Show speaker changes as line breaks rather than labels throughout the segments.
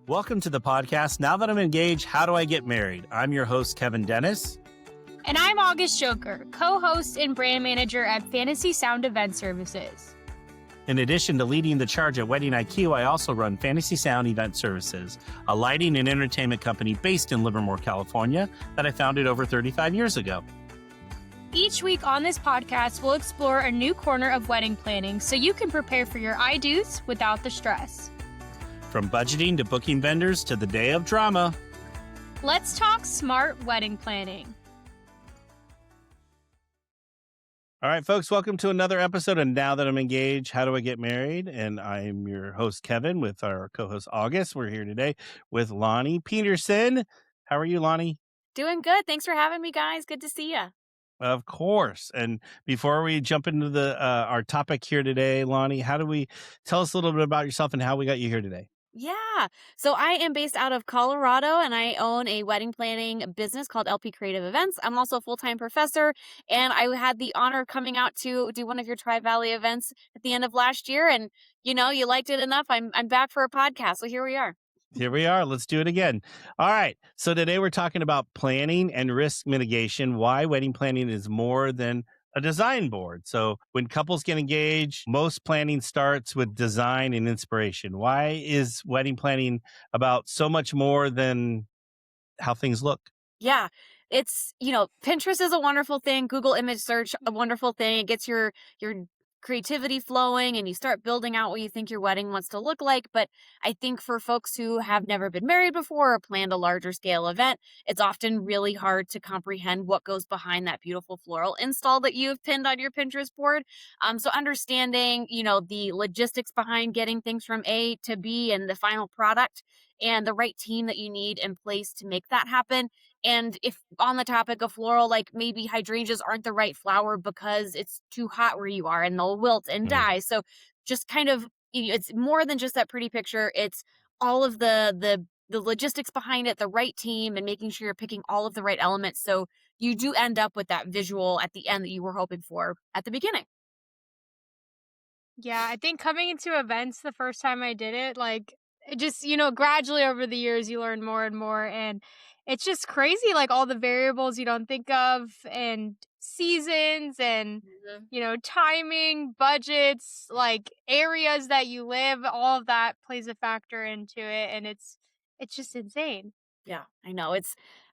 Welcome to the podcast. Now that I'm engaged, how do I get married? I'm your host, Kevin Dennis.
And I'm August Yocher, co-host and brand manager at Fantasy Sound Event Services.
In addition to leading the charge at Wedding IQ, I also run Fantasy Sound Event Services, a lighting and entertainment company based in Livermore, California, that I founded over 35 years ago.
Each week on this podcast, we'll explore a new corner of wedding planning so you can prepare for your I-dos without the stress.
From budgeting to booking vendors to the day of drama.
Let's talk smart wedding planning.
All right, folks, welcome to another episode of Now That I'm Engaged, How Do I Get Married? And I'm your host, Kevin, with our co-host, August. We're here today with Loni Peterson. How are you, Loni?
Doing good. Thanks for having me, guys. Good to see you.
Of course. And before we jump into the our topic here today, Loni, tell us a little bit about yourself and how we got you here today?
Yeah. So I am based out of Colorado and I own a wedding planning business called LP Creative Events. I'm also a full-time professor and I had the honor of coming out to do one of your Tri-Valley events at the end of last year. And, you liked it enough. I'm back for a podcast. So here we are.
Here we are. Let's do it again. All right. So today we're talking about planning and risk mitigation, why wedding planning is more than a design board. So when couples get engaged, most planning starts with design and inspiration. Why is wedding planning about so much more than how things look?
Yeah. It's, Pinterest is a wonderful thing. Google image search, a wonderful thing. It gets your creativity flowing and you start building out what you think your wedding wants to look like. But I think for folks who have never been married before or planned a larger scale event, it's often really hard to comprehend what goes behind that beautiful floral install that you've pinned on your Pinterest board. So understanding, the logistics behind getting things from A to B and the final product and the right team that you need in place to make that happen. And if on the topic of floral, like maybe hydrangeas aren't the right flower because it's too hot where you are and they'll wilt and die. So just kind of, it's more than just that pretty picture. It's all of the logistics behind it, the right team, and making sure you're picking all of the right elements. So you do end up with that visual at the end that you were hoping for at the beginning.
Yeah, I think coming into events the first time I did it, it just, gradually over the years, you learn more and more. And it's just crazy, all the variables you don't think of and seasons and, timing, budgets, areas that you live, all of that plays a factor into it. And it's just insane.
Yeah, I know.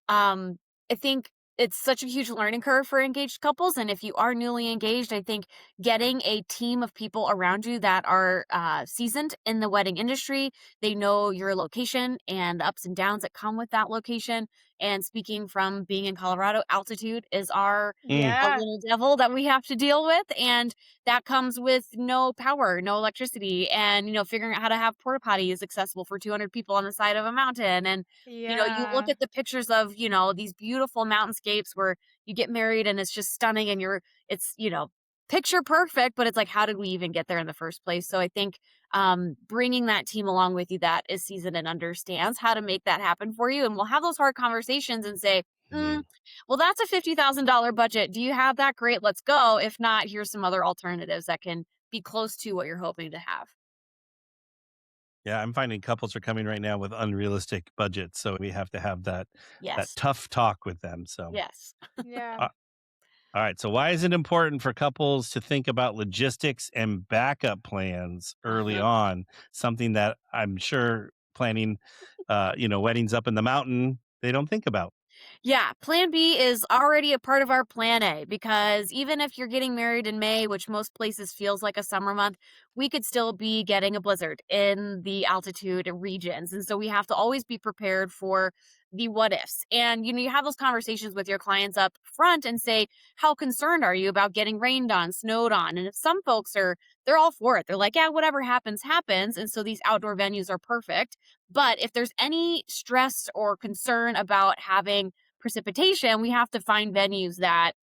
I think it's such a huge learning curve for engaged couples. And if you are newly engaged, I think getting a team of people around you that are seasoned in the wedding industry, they know your location and the ups and downs that come with that location. And speaking from being in Colorado, altitude is our little devil that we have to deal with. And that comes with no power, no electricity, and, figuring out how to have porta potties accessible for 200 people on the side of a mountain. And, you look at the pictures of, these beautiful mountainscapes where you get married and it's just stunning and it's picture perfect, but it's like, how did we even get there in the first place? So I think bringing that team along with you that is seasoned and understands how to make that happen for you. And we'll have those hard conversations and say, well, that's a $50,000 budget. Do you have that? Great. Let's go. If not, here's some other alternatives that can be close to what you're hoping to have.
Yeah, I'm finding couples are coming right now with unrealistic budgets. So we have to have that tough talk with them. So
yes.
Yeah.
All right. So why is it important for couples to think about logistics and backup plans early on? Something that I'm sure planning, weddings up in the mountain, they don't think about.
Yeah, plan B is already a part of our plan A because even if you're getting married in May, which most places feels like a summer month, we could still be getting a blizzard in the altitude regions. And so we have to always be prepared for the what ifs. And, you have those conversations with your clients up front and say, how concerned are you about getting rained on, snowed on? And if some folks they're all for it. They're like, yeah, whatever happens, happens. And so these outdoor venues are perfect. But if there's any stress or concern about having precipitation, we have to find venues that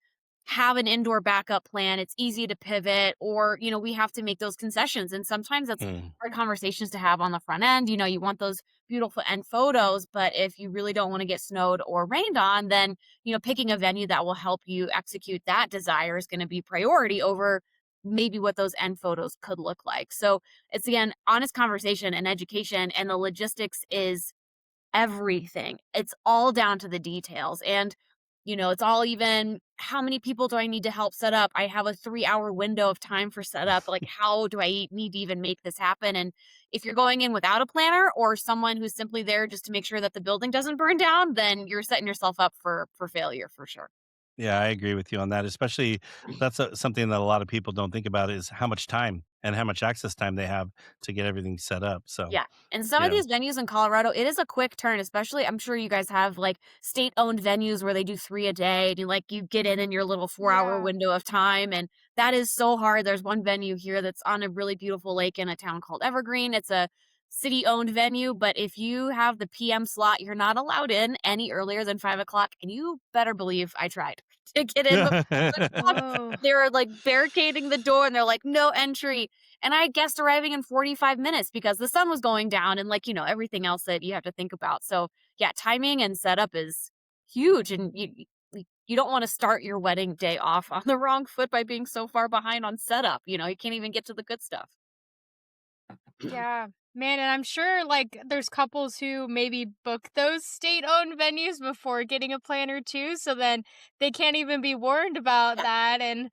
have an indoor backup plan. It's easy to pivot, or, we have to make those concessions. And sometimes that's hard conversations to have on the front end. You want those beautiful end photos, but if you really don't want to get snowed or rained on, then, picking a venue that will help you execute that desire is going to be priority over maybe what those end photos could look like. So it's again honest conversation and education, and the logistics is everything. It's all down to the details. And, it's all even how many people do I need to help set up? I have a 3-hour window of time for setup. Like, how do I need to even make this happen? And if you're going in without a planner or someone who's simply there just to make sure that the building doesn't burn down, then you're setting yourself up for failure for sure.
Yeah, I agree with you on that. Especially, that's something that a lot of people don't think about is how much time and how much access time they have to get everything set up. So,
Yeah. And some of
yeah.
these venues in Colorado, it is a quick turn, especially I'm sure you guys have like state-owned venues where they do 3 a day and you get in your little 4-hour
Yeah.
window of time, and that is so hard. There's one venue here that's on a really beautiful lake in a town called Evergreen. It's a city-owned venue, but if you have the PM slot, you're not allowed in any earlier than 5 o'clock, and you better believe I tried to get in before 5 o'clock.
Oh,
They were like barricading the door and they're like, no entry. And I guessed arriving in 45 minutes because the sun was going down and like, everything else that you have to think about. So yeah, timing and setup is huge. And you don't want to start your wedding day off on the wrong foot by being so far behind on setup. You can't even get to the good stuff.
yeah. Man, and I'm sure like there's couples who maybe book those state-owned venues before getting a planner too, so then they can't even be warned about
Yeah.
that and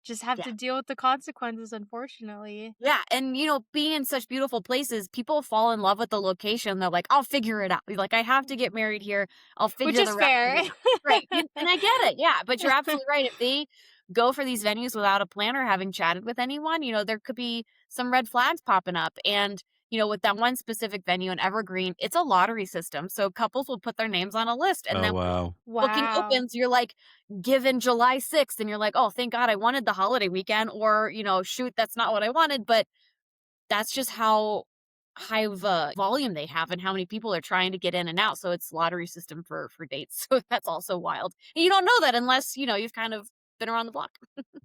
just have
Yeah.
to deal with the consequences, unfortunately.
Yeah, and being in such beautiful places, people fall in love with the location. They're like, "I'll figure it out." Like, "I have to get married here. I'll
Which
figure
is
the rest of
fair.
it out." Right, and I get it, yeah, but you're absolutely right. If they go for these venues without a planner, having chatted with anyone, there could be some red flags popping up. And, with that one specific venue in Evergreen, it's a lottery system. So couples will put their names on a list, and
Oh,
then
wow.
booking
Wow.
opens, you're like given July 6th, and you're like, "Oh, thank God I wanted the holiday weekend," or, "Shoot, that's not what I wanted." But that's just how high of a volume they have and how many people are trying to get in and out. So it's lottery system for dates. So that's also wild. And you don't know that unless, you've kind of been around the block.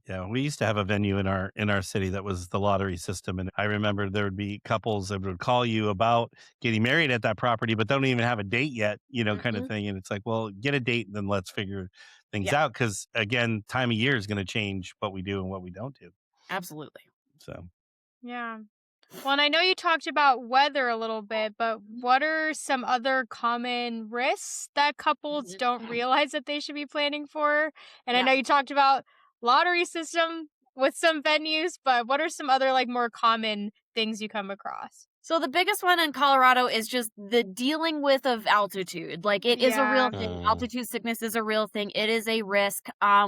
Yeah, we used to have a venue in our city that was the lottery system, and I remember there would be couples that would call you about getting married at that property, but don't even have a date yet, kind of
Mhm.
thing. And it's like, well, get a date, and then let's figure things
Yeah,
out. Because again, time of year is going to change what we do and what we don't do.
absolutely.
So,
Yeah. Well, and I know you talked about weather a little bit, but what are some other common risks that couples don't realize that they should be planning for? And I
Yeah.
know you talked about lottery system with some venues, but what are some other like more common things you come across?
So the biggest one in Colorado is just the dealing with of altitude. Like it is a real
Yeah.
thing.
mm,
Altitude sickness is a real thing. It is a risk.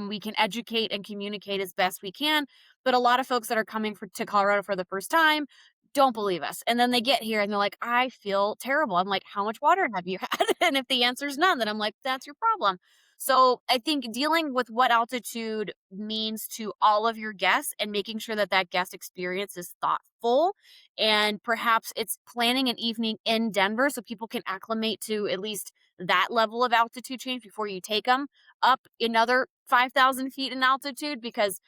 We can educate and communicate as best we can, but a lot of folks that are coming to Colorado for the first time don't believe us. And then they get here and they're like, "I feel terrible." I'm like, "How much water have you had?" And if the answer is none, then I'm like, "That's your problem." So I think dealing with what altitude means to all of your guests and making sure that that guest experience is thoughtful, and perhaps it's planning an evening in Denver so people can acclimate to at least that level of altitude change before you take them up another 5,000 feet in altitude, because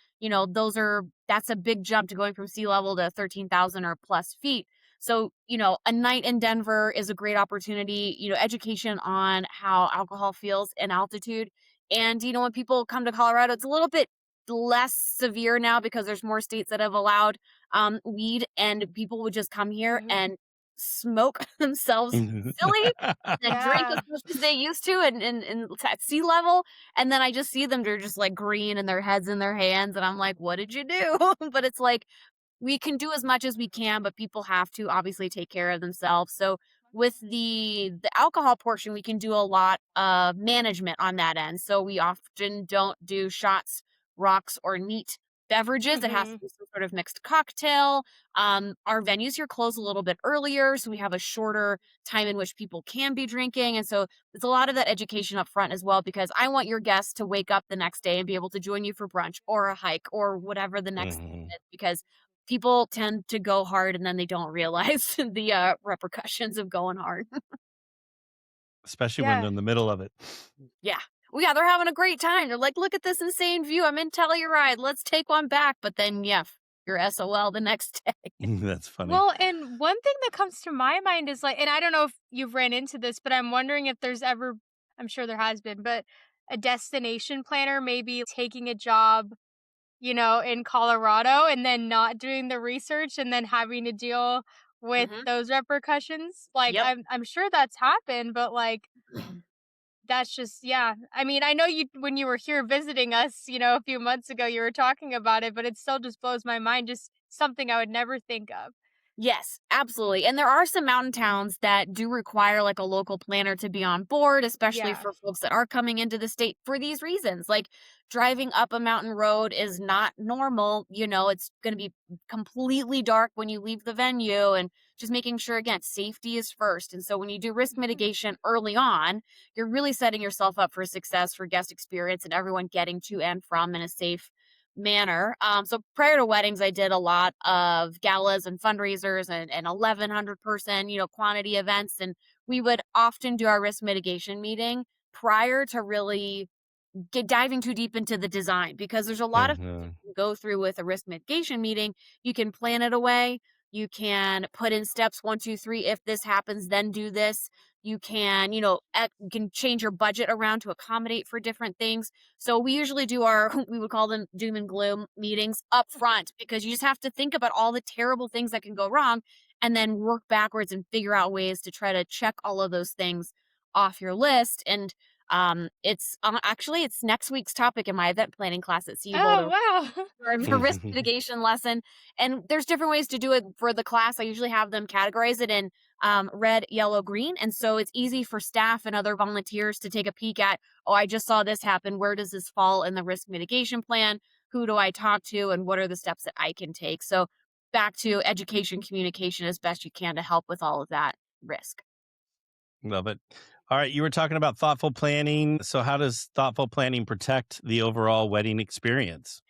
that's a big jump to going from sea level to 13,000 or plus feet. So a night in Denver is a great opportunity. Education on how alcohol feels in altitude. And when people come to Colorado, it's a little bit less severe now because there's more states that have allowed weed, and people would just come here
Mhm.
and smoke themselves
mhm.
silly and drink as
Yeah.
much as they used to, and at sea level. And then I just see them, they're just like green and their heads in their hands. And I'm like, "What did you do?" But it's like, we can do as much as we can, but people have to obviously take care of themselves. So with the alcohol portion, we can do a lot of management on that end. So we often don't do shots, rocks, or neat beverages. It has to
Mhm.
be some sort of mixed cocktail. Our venues here close a little bit earlier, so we have a shorter time in which people can be drinking. And so it's a lot of that education up front as well, because I want your guests to wake up the next day and be able to join you for brunch or a hike or whatever the next thing is, because people tend to go hard and then they don't realize the repercussions of going hard.
Especially when they're
Yeah.
in the middle of it.
Yeah. Well, yeah, they're having a great time. They're like, "Look at this insane view. I'm in Telluride. Let's take one back." But then, yeah, you're SOL the next day.
That's funny.
Well, and one thing that comes to my mind is like, and I don't know if you've ran into this, but I'm wondering if there's ever, I'm sure there has been, but a destination planner maybe taking a job, in Colorado and then not doing the research and then having to deal with
Hmm.
those repercussions. Like
Yep.
I'm sure that's happened, but like that's just yeah. I mean, I know you when you were here visiting us, a few months ago, you were talking about it, but it still just blows my mind. Just something I would never think of.
Yes, absolutely. And there are some mountain towns that do require like a local planner to be on board, especially
Yeah.
for folks that are coming into the state for these reasons. Like driving up a mountain road is not normal. It's going to be completely dark when you leave the venue, and just making sure, again, safety is first. And so when you do risk
Mhm.
mitigation early on, you're really setting yourself up for success for guest experience and everyone getting to and from in a safe manner. So prior to weddings, I did a lot of galas and fundraisers and 1,100 person, quantity events. And we would often do our risk mitigation meeting prior to really get diving too deep into the design, because there's a lot of things
Mhm.
you can go through with a risk mitigation meeting. You can plan it away. You can put in steps one, two, three. If this happens, then do this. You can, you can change your budget around to accommodate for different things. So we usually do our, we would call them doom and gloom meetings up front, because you just have to think about all the terrible things that can go wrong and then work backwards and figure out ways to try to check all of those things off your list. And it's actually it's next week's topic in my event planning class at CU
Oh,
Boulder
wow.
for a risk mitigation lesson. And there's different ways to do it for the class. I usually have them categorize it in red, yellow, green. And so it's easy for staff and other volunteers to take a peek at, oh, I just saw this happen. Where does this fall in the risk mitigation plan? Who do I talk to? And what are the steps that I can take? So back to education, communication as best you can to help with all of that risk.
Love it. All right, you were talking about thoughtful planning. So, how does thoughtful planning protect the overall wedding experience?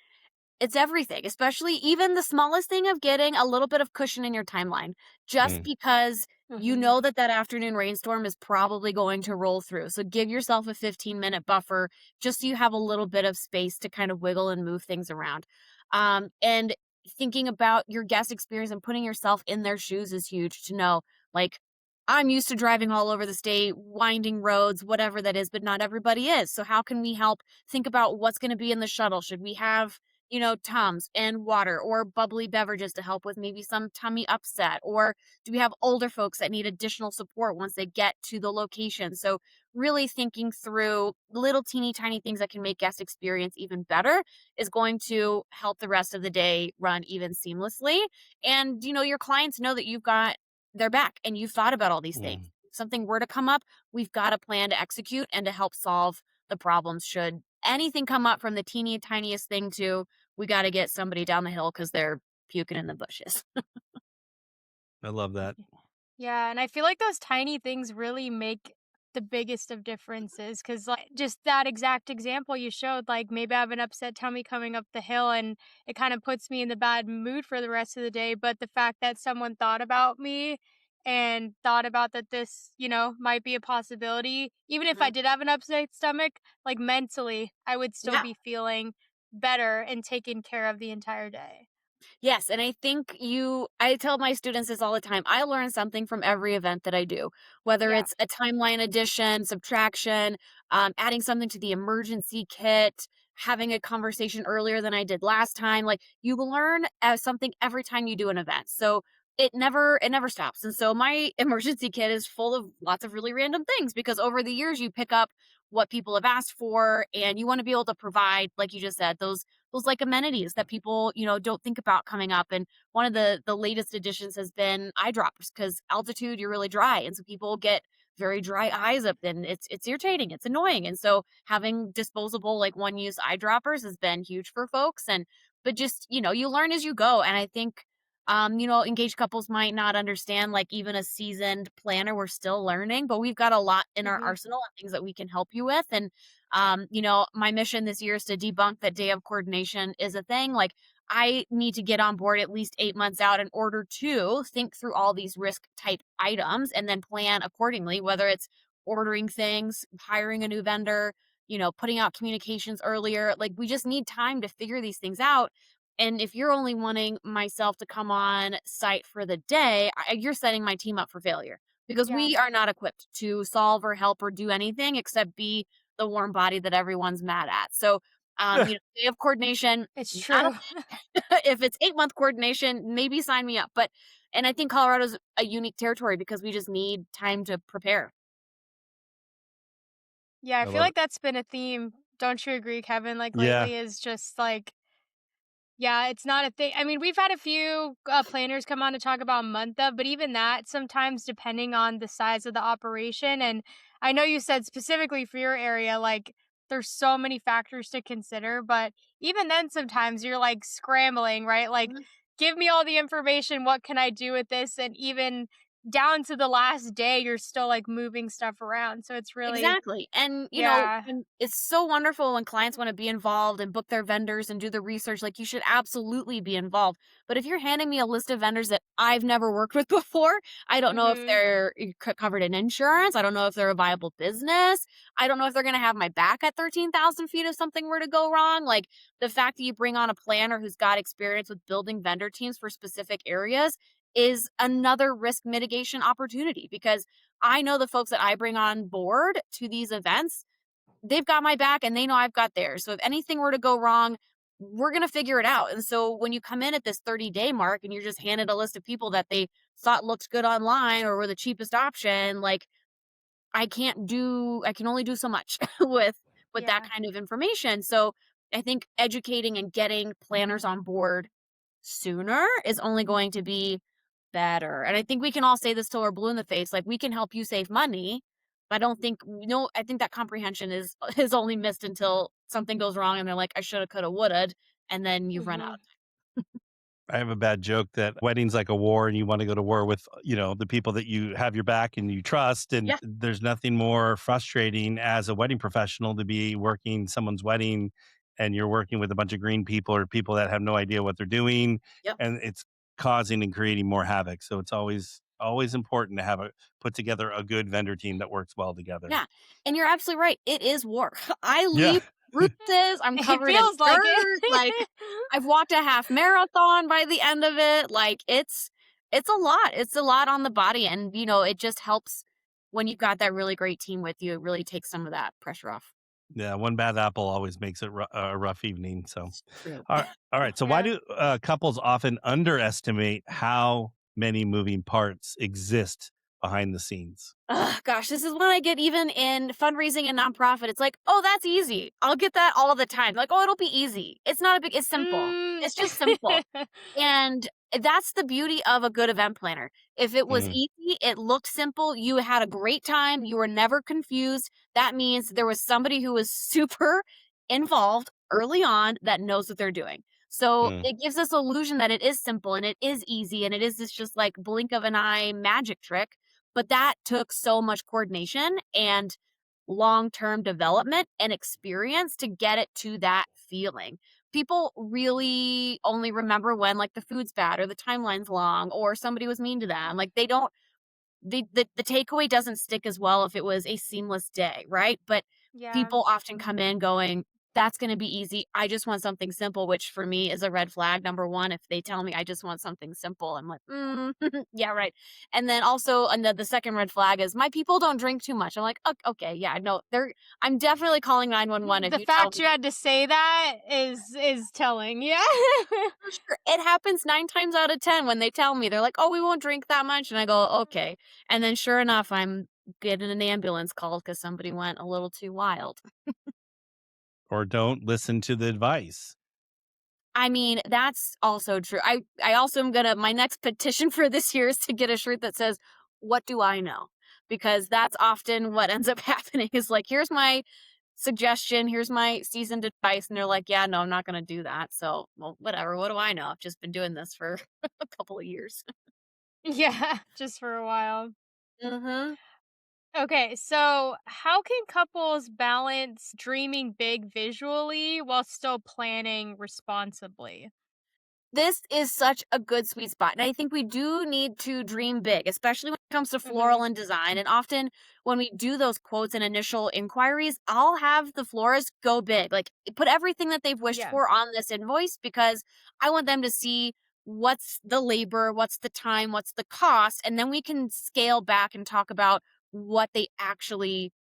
It's everything, especially even the smallest thing of getting a little bit of cushion in your timeline, just
Mm.
because you
Mhm.
know that that afternoon rainstorm is probably going to roll through. So give yourself a 15-minute buffer just so you have a little bit of space to kind of wiggle and move things around. And thinking about your guest experience and putting yourself in their shoes is huge to know, like, I'm used to driving all over the state, winding roads, whatever that is, but not everybody is. So how can we help think about what's going to be in the shuttle? Should we have Tums and water or bubbly beverages to help with maybe some tummy upset? Or do we have older folks that need additional support once they get to the location? So, really thinking through little teeny tiny things that can make guest experience even better is going to help the rest of the day run even seamlessly. And, your clients know that you've got their back and you've thought about all these things.
Mm.
If something were to come up, we've got a plan to execute and to help solve the problems should anything come up, from the teeny tiniest thing to we got to get somebody down the hill because they're puking in the bushes.
I love that.
Yeah, and I feel like those tiny things really make the biggest of differences because, like, just that exact example you showed, like, maybe I have an upset tummy coming up the hill and it kind of puts me in the bad mood for the rest of the day. But the fact that someone thought about me and thought about that this, might be a possibility, even if I
Mhm.
did have an upset stomach, like, mentally, I would still
Yeah.
be feeling better and taken care of the entire day.
Yes, and I tell my students this all the time. I learn something from every event that I do, whether
Yeah.
it's a timeline addition, subtraction, adding something to the emergency kit, having a conversation earlier than I did last time. Like, you learn something every time you do an event. So it never stops. And so my emergency kit is full of lots of really random things, because over the years you pick up what people have asked for, and you want to be able to provide, like you just said, those like amenities that people don't think about coming up. And one of the latest additions has been eye droppers, because altitude, you're really dry, and so people get very dry eyes up, and it's irritating, it's annoying. And so having disposable, like, one use eye droppers has been huge for folks. And but just you learn as you go. And I think engaged couples might not understand, like, even a seasoned planner, we're still learning, but we've got a lot in our
Hmm.
arsenal and things that we can help you with. And my mission this year is to debunk that day of coordination is a thing. Like, I need to get on board at least 8 months out in order to think through all these risk type items and then plan accordingly, whether it's ordering things, hiring a new vendor, putting out communications earlier. Like, we just need time to figure these things out. And if you're only wanting myself to come on site for the day, you're setting my team up for failure, because
Yeah.
we are not equipped to solve or help or do anything except be the warm body that everyone's mad at. So Day of coordination,
It's
not
true.
if it's 8-month coordination, maybe sign me up. And I think Colorado's a unique territory because we just need time to prepare.
Yeah, I
I
feel
love it.
like that's been a theme. Don't you agree, Kevin? Like
Yeah.
lately is just like, yeah, it's not a thing. I mean, we've had a few planners come on to talk about month of, but even that sometimes depending on the size of the operation. And I know you said specifically for your area, like there's so many factors to consider, but even then, sometimes you're like scrambling, right? Like,
Mhm.
give me all the information. What can I do with this? And even down to the last day, you're still like moving stuff around. So it's really,
Exactly. And,
yeah.
and it's so wonderful when clients want to be involved and book their vendors and do the research. Like, you should absolutely be involved. But if you're handing me a list of vendors that I've never worked with before, I don't know if
Mm-hmm.
they're covered in insurance. I don't know if they're a viable business. I don't know if they're going to have my back at 13,000 feet if something were to go wrong. Like, the fact that you bring on a planner who's got experience with building vendor teams for specific areas is another risk mitigation opportunity because I know the folks that I bring on board to these events, they've got my back and they know I've got theirs. So if anything were to go wrong, we're going to figure it out. And so when you come in at this 30-day mark and you're just handed a list of people that they thought looked good online or were the cheapest option, like, I can only do so much with that
Yeah.
kind of information. So I think educating and getting planners on board sooner is only going to be better. And I think we can all say this till we're blue in the face. Like, we can help you save money. But I don't think no, I think that comprehension is is only missed until something goes wrong and they're like, I shoulda, coulda, woulda, and then you've run
Mm-hmm.
out.
I have a bad joke that wedding's like a war and you want to go to war with, the people that you have your back and you trust. And
Yeah.
there's nothing more frustrating as a wedding professional to be working someone's wedding and you're working with a bunch of green people or people that have no idea what they're doing.
Yep.
And it's causing and creating more havoc. So it's always important to put together a good vendor team that works well together.
Yeah. And you're absolutely right. It is war. I
Yeah.
leave bruises. I'm
It
covered in
feels like
dirt. Like,
it.
I've walked a half marathon by the end of it. Like, it's a lot. It's a lot on the body. And, it just helps when you've got that really great team with you. It really takes some of that pressure off.
Yeah, one bad apple always makes it a rough evening. So,
It's true.
all right. So, why
Yeah.
do couples often underestimate how many moving parts exist behind the scenes?
Ugh, gosh, this is when I get even in fundraising and nonprofit. It's like, oh, that's easy. I'll get that all the time. Like, oh, it'll be easy. It's not a big, it's simple.
Mm.
It's just simple. And that's the beauty of a good event planner. If it was
Mm,
easy, it looked simple, you had a great time, you were never confused. That means there was somebody who was super involved early on that knows what they're doing. So
mm.
it gives us illusion that it is simple and it is easy and it is this just like blink of an eye magic trick. But that took so much coordination and long-term development and experience to get it to that feeling. People really only remember when, like, the food's bad or the timeline's long or somebody was mean to them. Like, they don't the takeaway doesn't stick as well if it was a seamless day, right? But
Yeah.
people often come in going, "That's gonna be easy. I just want something simple," which for me is a red flag, number 1. If they tell me I just want something simple, I'm like, "Mm, yeah, right." And then also, and the second red flag is, "My people don't drink too much." I'm like, Okay, yeah, no, they're I'm definitely calling 911 if
The
you tell
fact you
me."
had to say that is telling. Yeah.
For sure. It happens 9 times out of 10 when they tell me. They're like, "Oh, we won't drink that much." And I go, "Okay." And then sure enough, I'm getting an ambulance called because somebody went a little too wild.
Or don't listen to the advice.
I mean, that's also true. I also am gonna my next petition for this year is to get a shirt that says, "What do I know?" Because that's often what ends up happening is like, "Here's my suggestion, here's my seasoned advice," and they're like, "Yeah, no, I'm not gonna do that." So, well, whatever. What do I know? I've just been doing this for a couple of years.
Yeah, just for a while.
Mhm.
Okay, so how can couples balance dreaming big visually while still planning responsibly?
This is such a good sweet spot. And I think we do need to dream big, especially when it comes to floral
Mhm.
and design. And often when we do those quotes and initial inquiries, I'll have the florist go big, like put everything that they've wished
Yeah.
for on this invoice because I want them to see what's the labor, what's the time, what's the cost. And then we can scale back and talk about what they actually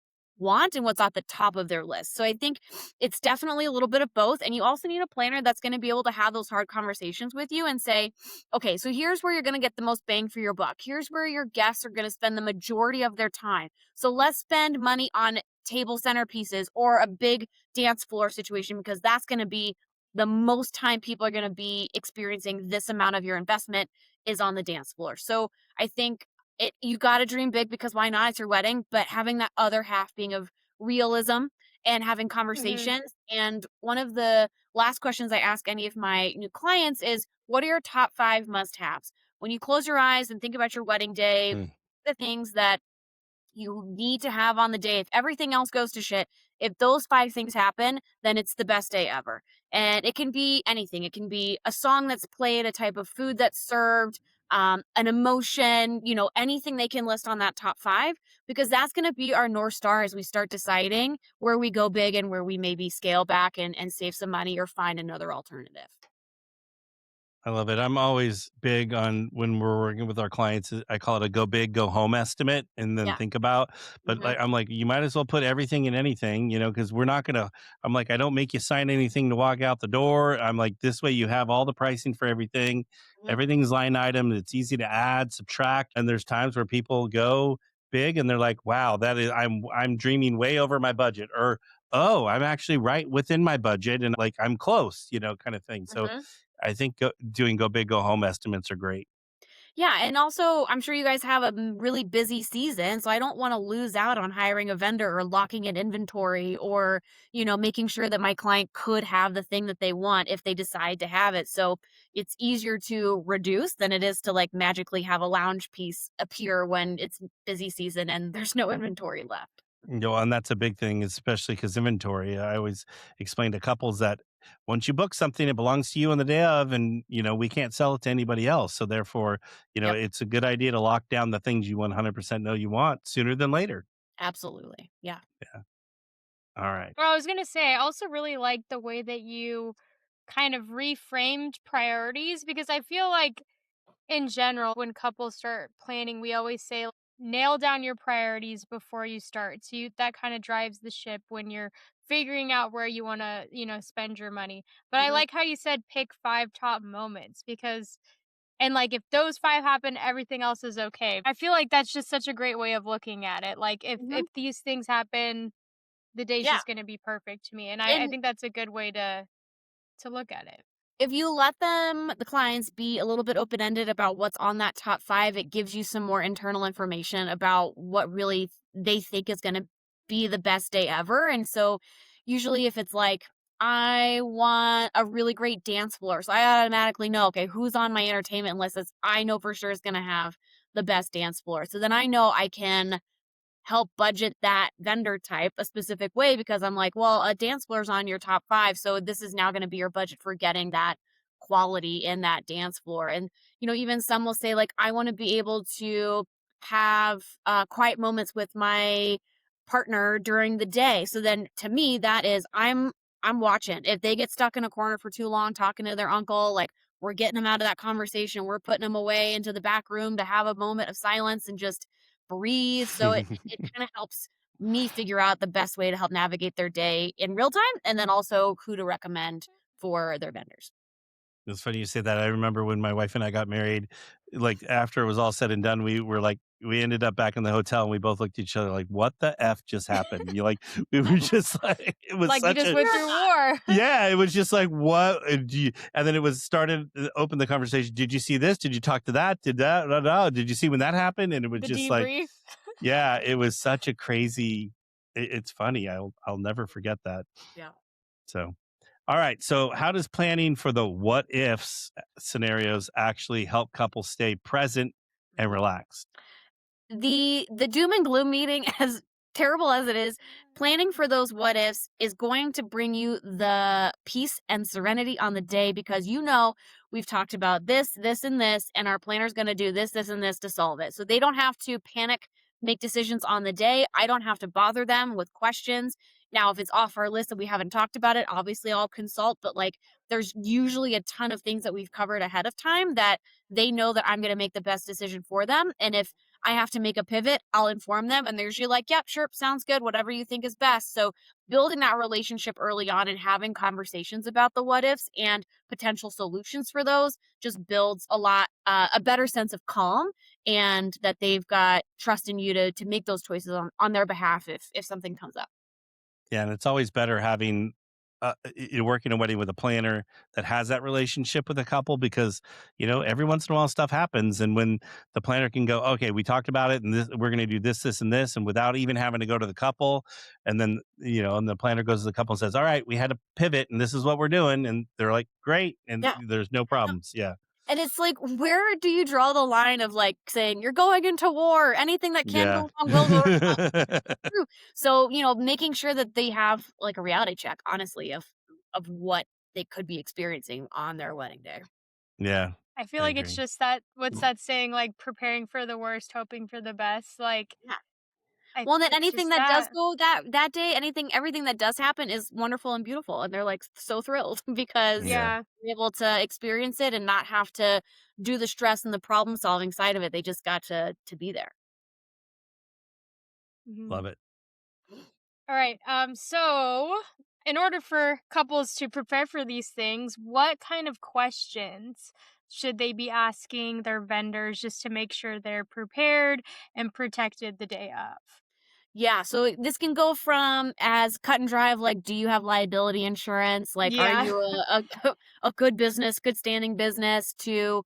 want and what's at the top of their list. So I think it's definitely a little bit of both. And you also need a planner that's going to be able to have those hard conversations with you and say, okay, so here's where you're going to get the most bang for your buck. Here's where your guests are going to spend the majority of their time. So let's spend money on table centerpieces or a big dance floor situation, because that's going to be the most time people are going to be experiencing this amount of your investment is on the dance floor. So I think you got to dream big, because why not? It's your wedding, but having that other half being of realism and having
Mhm.
conversations. And one of the last questions I ask any of my new clients is, what are your top 5 must-haves? When you close your eyes and think about your wedding day,
Mm.
the things that you need to have on the day. If everything else goes to shit, if those 5 things happen, then it's the best day ever. And it can be anything. It can be a song that's played, a type of food that's served, an emotion, anything they can list on that top 5, because that's going to be our North Star as we start deciding where we go big and where we maybe scale back and save some money or find another alternative.
I love it. I'm always big on when we're working with our clients. I call it a go big, go home estimate and then
Yeah.
think about. But
Hmm.
like, I'm like, you might as well put everything in anything, because we're not going to, I'm like, I don't make you sign anything to walk out the door. I'm like, this way you have all the pricing for everything.
Hmm.
Everything's line item. It's easy to add, subtract. And there's times where people go big and they're like, wow, I'm dreaming way over my budget, or, oh, I'm actually right within my budget and like I'm close, kind of thing. So
Hmm.
I think doing go big, go home estimates are great.
Yeah, and also I'm sure you guys have a really busy season, so I don't want to lose out on hiring a vendor or locking in inventory or, making sure that my client could have the thing that they want if they decide to have it. So it's easier to reduce than it is to like magically have a lounge piece appear when it's busy season and there's no inventory left.
And that's a big thing, especially because inventory. I always explain to couples that once you book something, it belongs to you on the day of, and we can't sell it to anybody else. So therefore,
Yep,
it's a good idea to lock down the things you 100% know you want sooner than later.
absolutely. Yeah.
Yeah. All right.
Well, I was gonna say, I also really like the way that you kind of reframed priorities, because I feel like in general, when couples start planning, we always say, like, nail down your priorities before you start. So that kind of drives the ship when you're figuring out where you want to, spend your money. But I
Hmm.
like how you said pick 5 top moments, because and like if those 5 happen, everything else is okay. I feel like that's just such a great way of looking at it. Like
Hmm.
if these things happen, the day's
Yeah.
just going to be perfect to me. And I
And
think that's a good way to look at it.
if you let the clients be a little bit open-ended about what's on that top 5, it gives you some more internal information about what really they think is gonna be the best day ever. And so, usually if it's like, "I want a really great dance floor," so I automatically know, okay, who's on my entertainment list that I know for sure is gonna have the best dance floor. So then I know I can help budget that vendor type a specific way, because I'm like, well, a dance floor is on your top 5, so this is now going to be your budget for getting that quality in that dance floor. And even some will say like, I want to be able to have quiet moments with my partner during the day. So then to me, that is I'm watching. If they get stuck in a corner for too long talking to their uncle, like we're getting them out of that conversation. We're putting them away into the back room to have a moment of silence and just breathe. So it kind of helps me figure out the best way to help navigate their day in real time, and then also who to recommend for their vendors.
It's funny you say that. I remember when my wife and I got married, like after it was all said and done, we ended up back in the hotel and we both looked at each other like, what the F just happened? You like, we were just like, it was
Like you
such
just
a,
went through war.
yeah, it was just like, what? And then it was started, open the conversation. Did you see this? Did you talk to that? Did that? No, no. Did you see when that happened? And it was
The
just like,
debrief.
yeah, it was such a crazy, it's funny. I'll never forget that.
Yeah.
So. All right. So, how does planning for the what ifs scenarios actually help couples stay present and relaxed?
The doom and gloom meeting, as terrible as it is, planning for those what ifs is going to bring you the peace and serenity on the day, because we've talked about this, and this, and our planner's going to do this, and this to solve it. So they don't have to panic, make decisions on the day. I don't have to bother them with questions. Now, if it's off our list and we haven't talked about it, obviously I'll consult, but like there's usually a ton of things that we've covered ahead of time that they know that I'm going to make the best decision for them. And if I have to make a pivot, I'll inform them. And they're usually like, yep, sure, sounds good, whatever you think is best. So building that relationship early on and having conversations about the what ifs and potential solutions for those just builds a better sense of calm, and that they've got trust in you to make those choices on their behalf if something comes up.
Yeah, and it's always better having you're working a wedding with a planner that has that relationship with a couple because every once in a while stuff happens, and when the planner can go, okay, we talked about it, and we're going to do this, and this, and without even having to go to the couple, and then and the planner goes to the couple and says, all right, we had to pivot, and this is what we're doing, and they're like, great, and
Yeah.
there's no problems. Yeah,
And it's like, where do you draw the line of like saying you're going into war? Anything that can
yeah.
go wrong will go wrong. True. So, making sure that they have like a reality check, honestly, of what they could be experiencing on their wedding day.
Yeah,
I feel
I
like it's
agree.
just that what's that saying, like preparing for the worst, hoping for the best. Like
Yeah.
I
Well, then
it's
anything
just
that does
that.
go that day, everything that does happen is wonderful and beautiful, and they're like so thrilled because
Yeah.
Yeah.
they're able to experience it and not have to do the stress and the problem solving side of it. They just got to be there.
Mhm.
Love it.
All right. So in order for couples to prepare for these things, what kind of questions should they be asking their vendors just to make sure they're prepared and protected the day of?
Yeah, so this can go from as cut and dry of like, do you have liability insurance? Like, are
Yeah.
you a good business, good standing business? To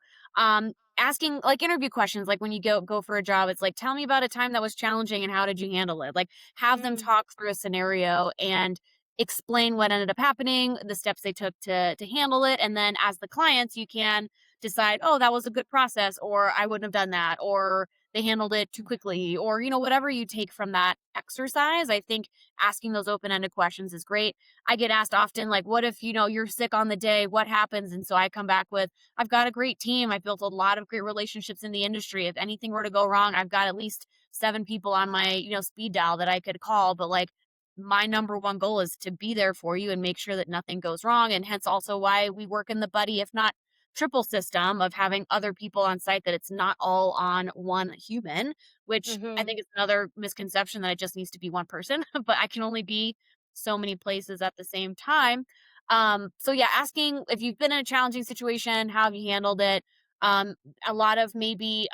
asking like interview questions, like when you go for a job, it's like, tell me about a time that was challenging and how did you handle it? Like, have them
Mm,
talk through a scenario and explain what ended up happening, the steps they took to handle it, and then as the clients, you can decide, oh, that was a good process, or I wouldn't have done that, or they handled it too quickly, or whatever you take from that exercise. I think asking those open-ended questions is great. I get asked often, like, what if you're sick on the day, what happens? And so I come back with, I've got a great team, I've built a lot of great relationships in the industry. If anything were to go wrong, I've got at least 7 people on my speed dial that I could call. But like, my number one goal is to be there for you and make sure that nothing goes wrong, and hence also why we work in the buddy, if not triple system, of having other people on site, that it's not all on one human, which I
mhm.
think is another misconception, that it just needs to be one person, but I can only be so many places at the same time. So yeah, asking if you've been in a challenging situation, how have you handled it? Um, a lot of maybe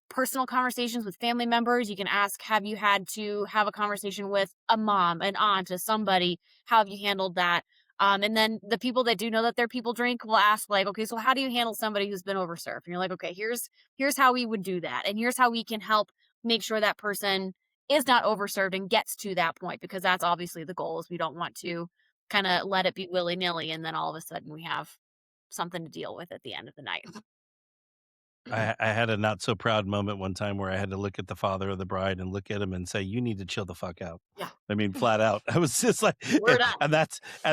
personal conversations with family members. You can ask, have you had to have a conversation with a mom, an aunt, or somebody? How have you handled that? And then the people that do know that their people drink will ask, like, okay, so how do you handle somebody who's been overserved? And you're like, okay, here's how we would do that, and here's how we can help make sure that person is not overserved and gets to that point, because that's obviously the goal. Is we don't want to kind of let it be willy nilly, and then all of a sudden we have something to deal with at the end of the night.
I had a not so proud moment one time where I had to look at the father of the bride and look at him and say, "You need to chill the fuck out."
Yeah,
I mean, flat out. I was just like,
word up.
and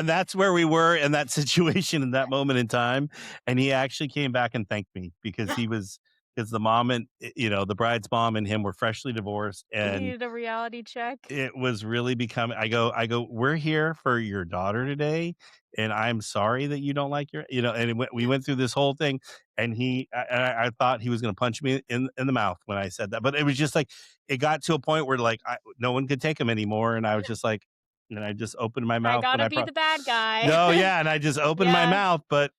that's where we were in that situation in that moment in time. And he actually came back and thanked me because
Yeah,
because the mom and the bride's mom and him were freshly divorced,
You
and
needed a reality check.
it was really becoming. I go, we're here for your daughter today, and I'm sorry that you don't like and we
yeah,
went through this whole thing, and I thought he was going to punch me in the mouth when I said that, but it was just like it got to a point where like no one could take him anymore, and I was just like, and I just opened my
I
mouth when
gotta
I
be the bad guy.
no, yeah, and I just opened my
Yeah.
mouth, but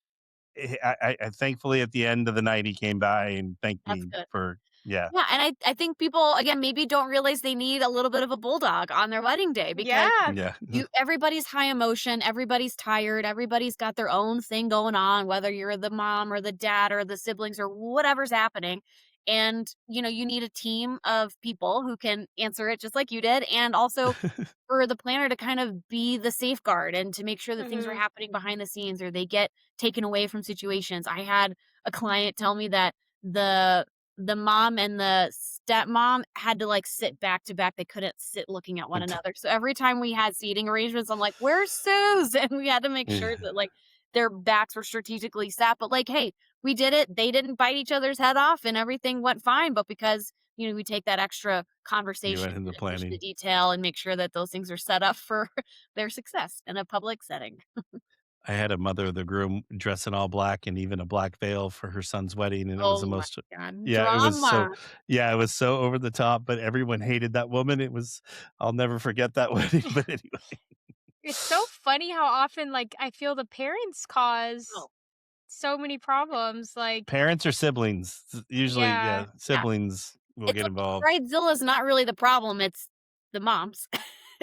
I thankfully at the end of the night he came by and thanked
that's
me
good.
for yeah.
Yeah, and I think people, again, maybe don't realize they need a little bit of a bulldog on their wedding day, because
Yeah.
Yeah.
everybody's high emotion, everybody's tired, everybody's got their own thing going on, whether you're the mom or the dad or the siblings or whatever's happening. And you need a team of people who can answer it just like you did, and also for the planner to kind of be the safeguard and to make sure that things are
Mhm.
happening behind the scenes or they get taken away from situations. I had a client tell me that the the mom and the stepmom had to like sit back to back. They couldn't sit looking at one another. So every time we had seating arrangements, I'm like, "Where's Suze?" And we had to make sure
Yeah.
that like their backs were strategically set. But like, hey, we did it. They didn't bite each other's head off, and everything went fine. But because we take that extra
You
conversation
went into
and attention to
planning.
detail and make sure that those things are set up for their success in a public setting.
I had a mother of the groom dress in all black and even a black veil for her son's wedding, and it was the
Oh my
most
god,
yeah, it was so
drama.
yeah, it was so over the top, but everyone hated that woman. It was I'll never forget that wedding, but anyway.
It's so funny how often, like, I feel the parents cause
Oh,
so many problems, like
Parents or siblings, usually,
yeah.
yeah,
yeah.
siblings will
It's
get
okay.
involved.
Bridezilla's not really the problem, it's the moms.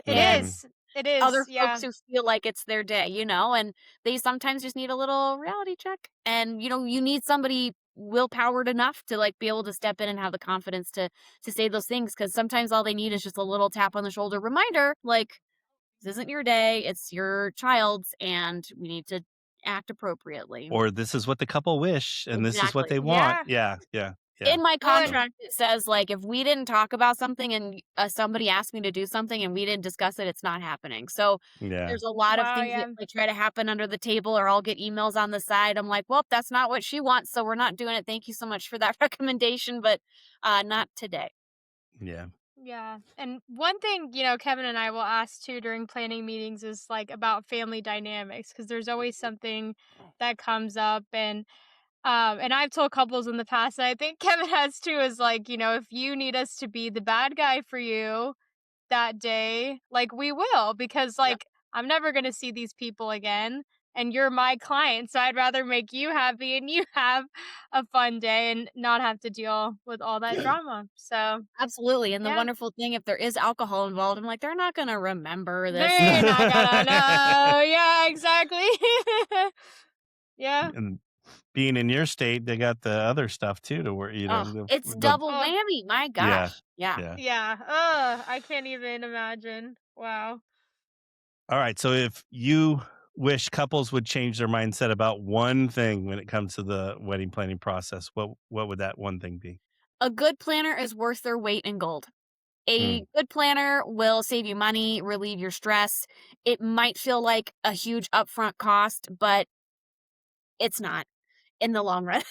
It
And
Mhm.
is. It is,
other
yeah.
folks who feel like it's their day, and they sometimes just need a little reality check. And you need somebody willpowered enough to like be able to step in and have the confidence to say those things because sometimes all they need is just a little tap on the shoulder reminder, like this isn't your day, it's your child's, and we need to act appropriately.
Or this is what the couple wish, and this is what
Exactly.
they want.
Yeah.
Yeah, yeah, yeah.
In my
Well,
So,
contract, it says, like, if we didn't talk about something and, somebody asked me to do something and we didn't discuss it, it's not happening. So,
yeah.
there's a lot of
wow,
things that,
yeah.
like, try to happen under the table or I'll get emails on the side. I'm like, "Well, that's not what she wants, so we're not doing it. Thank you so much for that recommendation, but, not today."
Yeah.
Yeah. And one thing, Kevin and I will ask too during planning meetings is like about family dynamics because there's always something that comes up and I've told couples in the past, and I think Kevin has too, is like, if you need us to be the bad guy for you that day, like we will, because
Yep.
like I'm never gonna see these people again. And you're my client, so I'd rather make you happy and you have a fun day and not have to deal with all that drama. So
Absolutely, and the
yeah.
wonderful thing, if there is alcohol involved, I'm like, "They're not gonna remember this."
They're not gonna know. Yeah, exactly. Yeah.
And being in your state, they got the other stuff too to where,
Oh, it's
the
double
Oh,
whammy, my
yeah,
gosh. Yeah.
yeah.
yeah. I can't even imagine. Wow.
Alright, so if you wish couples would change their mindset about one thing when it comes to the wedding planning process, what would that one thing be?
A good planner is worth their weight in gold. A
Mm,
good planner will save you money, relieve your stress. It might feel like a huge upfront cost, but it's not in the long run.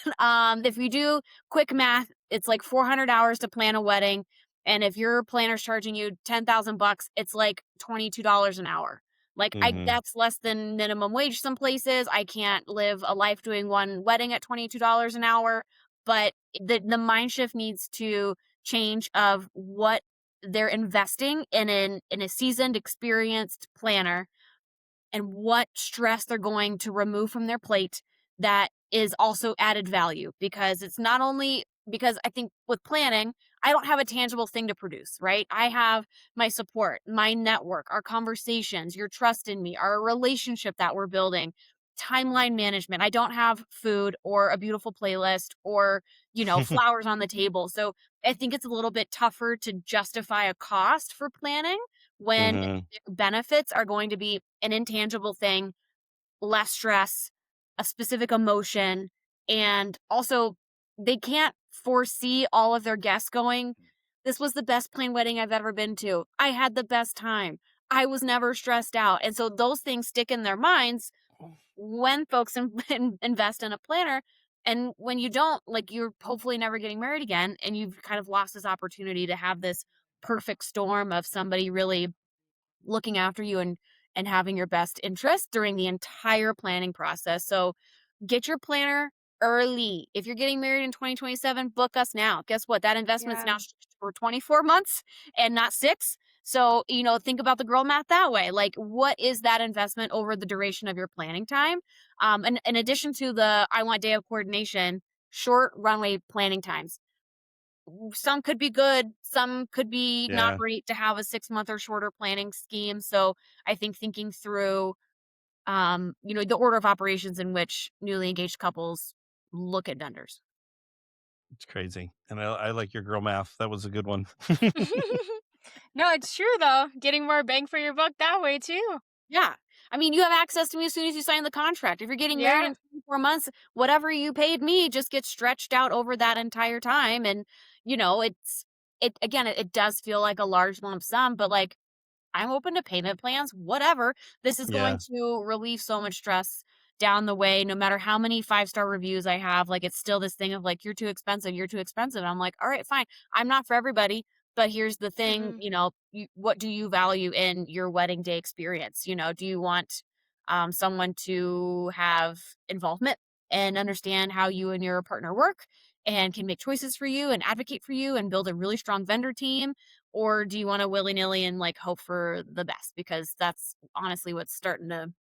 If you do quick math, it's like 400 hours to plan a wedding. And if your planner's charging you 10,000 bucks, it's like $22 an hour. Like
mhm.
that's less than minimum wage some places. I can't live a life doing one wedding at $22 an hour, but the mind shift needs to change of what they're investing in a seasoned, experienced planner and what stress they're going to remove from their plate that is also added value because it's not only because I think with planning, I don't have a tangible thing to produce, right? I have my support, my network, our conversations, your trust in me, our relationship that we're building, timeline management. I don't have food or a beautiful playlist or, flowers on the table. So I think it's a little bit tougher to justify a cost for planning when
Mhm.
benefits are going to be an intangible thing, less stress, a specific emotion, and also they can't foresee all of their guests going, "This was the best planned wedding I've ever been to. I had the best time. I was never stressed out." And so those things stick in their minds when folks invest in a planner. And when you don't, like you're hopefully never getting married again, and you've kind of lost this opportunity to have this perfect storm of somebody really looking after you and having your best interest during the entire planning process. So get your planner early. If you're getting married in 2027, book us now. Guess what? That investment's
Yeah.
now stretched for 24 months and not 6. So, think about the girl math that way. Like, what is that investment over the duration of your planning time? And in addition to the I want day of coordination, short runway planning times some could be good, some could be not
Yeah,
great to have a 6-month or shorter planning scheme. So I think thinking through, the order of operations in which newly engaged couples look at vendors.
it's crazy, and I like your girl math. That was a good one.
No, it's true though. Getting more bang for your buck that way too.
Yeah. I mean, you have access to me as soon as you sign the contract. If you're getting married
Yeah.
in 24 months, whatever you paid me just gets stretched out over that entire time. And, it does feel like a large lump sum, but like I'm open to payment plans, whatever. This is going
Yeah.
to relieve so much stress down the way, no matter how many 5-star reviews I have. Like, it's still this thing of like, you're too expensive, you're too expensive. I'm like, all right, fine. I'm not for everybody. But here's the thing,
Mhm.
what do you value in your wedding day experience? Do you want someone to have involvement and understand how you and your partner work and can make choices for you and advocate for you and build a really strong vendor team? Or do you want to willy-nilly and like hope for the best? Because that's honestly what's starting to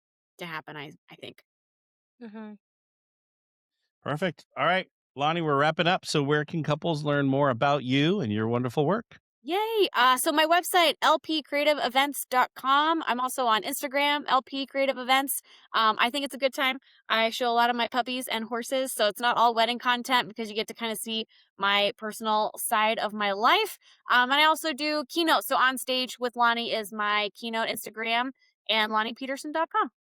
happen, I think.
Hmm.
Perfect. All right, Lonnie, we're wrapping up. So where can couples learn more about you and your wonderful work?
Yay. So my website, lpcreativeevents.com. I'm also on Instagram, lpcreativeevents. I think it's a good time. I show a lot of my puppies and horses, so it's not all wedding content because you get to kind of see my personal side of my life. And I also do keynotes. So On Stage with Loni is my keynote Instagram, and lonipeterson.com.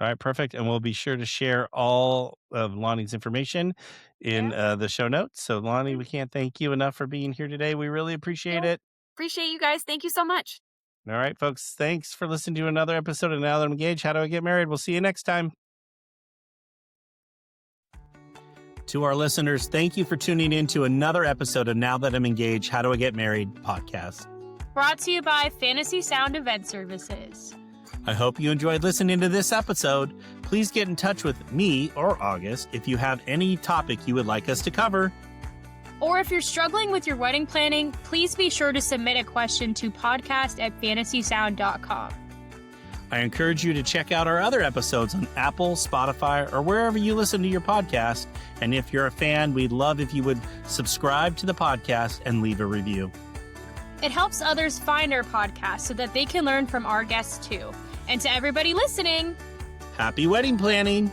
All right, perfect. And we'll be sure to share all of Lonnie's information in
Yeah.
the show notes. So, Lonnie,
Yeah.
we can't thank you enough for being here today. We really appreciate
Yeah.
it.
Appreciate you guys. Thank you so much.
All right, folks. Thanks for listening to another episode of Now That I'm Engaged. How do I get married? We'll see you next time. To our listeners, thank you for tuning in to another episode of Now That I'm Engaged, How Do I Get Married podcast.
Brought to you by Fantasy Sound Event Services.
I hope you enjoyed listening to this episode. Please get in touch with me or August if you have any topic you would like us to cover.
Or if you're struggling with your wedding planning, please be sure to submit a question to podcast@fantasysound.com.
I encourage you to check out our other episodes on Apple, Spotify, or wherever you listen to your podcast. And if you're a fan, we'd love if you would subscribe to the podcast and leave a review.
It helps others find our podcast so that they can learn from our guests too. And to everybody listening,
Happy wedding planning!